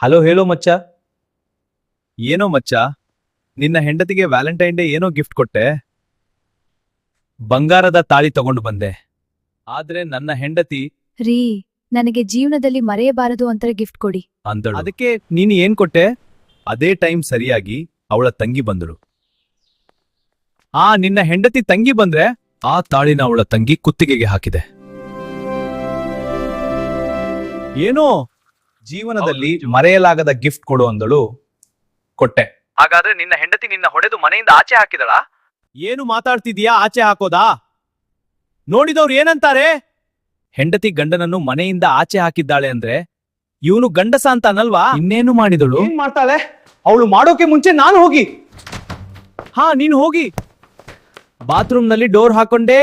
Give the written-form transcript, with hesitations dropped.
Hello ಹೇಳೋ ಮಚ್ಚ. ಏನೋ ಮಚ್ಚ, ನಿನ್ನ ಹೆಂಡತಿಗೆ ವ್ಯಾಲೆಂಟೈನ್ ಡೇ ಏನೋ ಗಿಫ್ಟ್ ಕೊಟ್ಟೆ. ಬಂಗಾರದ ತಾಳಿ ತಗೊಂಡು ಬಂದೆ. ಆದ್ರೆ ನನ್ನ ಹೆಂಡತಿ ರೀ, ನನಗೆ ಜೀವನದಲ್ಲಿ ಮರೆಯಬಾರದು ಅಂತ ಗಿಫ್ಟ್ ಕೊಡಿ. ಅಂದಳು. ಅದಕ್ಕೆ ನೀನು ಏನ್ ಕೊಟ್ಟೆ? ಅದೇ ಟೈಮ್ ಸರಿಯಾಗಿ ಅವಳ ತಂಗಿ ಬಂದಳು. ನಿನ್ನ ಹೆಂಡತಿ ತಂಗಿ ಬಂದ್ರೆ ಆ ತಾಳಿನ ಅವಳ ತಂಗಿ ಕುತ್ತಿಗೆಗೆ ಹಾಕಿದೆ. ಏನೋ ಜೀವನದಲ್ಲಿ ಮರೆಯಲಾಗದ ಗಿಫ್ಟ್ ಕೊಡು ಅಂದಳು. ಕೊಟ್ಟೆ. ಹಾಗಾದ್ರೆ ನಿನ್ನ ಹೆಂಡತಿ ನಿನ್ನ ಹೊಡೆದು ಮನೆಯಿಂದ ಆಚೆ ಹಾಕಿದಳ? ಏನು ಮಾತಾಡ್ತಿದ್ಯಾ? ಆಚೆ ಹಾಕೋದಾ? ನೋಡಿದವ್ರು ಏನಂತಾರೆ? ಹೆಂಡತಿ ಗಂಡನನ್ನು ಮನೆಯಿಂದ ಆಚೆ ಹಾಕಿದ್ದಾಳೆ ಅಂದ್ರೆ ಇವನು ಗಂಡಸ ಅಂತ ಅನ್ನಲ್ವಾ? ಇನ್ನೇನು ಮಾಡಿದಳು? ಏನ್ ಮಾಡ್ತಾಳೆ? ಅವಳು ಮಾಡೋಕೆ ಮುಂಚೆ ನಾನು ಹೋಗಿ. ನೀನು ಹೋಗಿ. ಬಾತ್ರೂಮ್ನಲ್ಲಿ ಡೋರ್ ಹಾಕೊಂಡೇ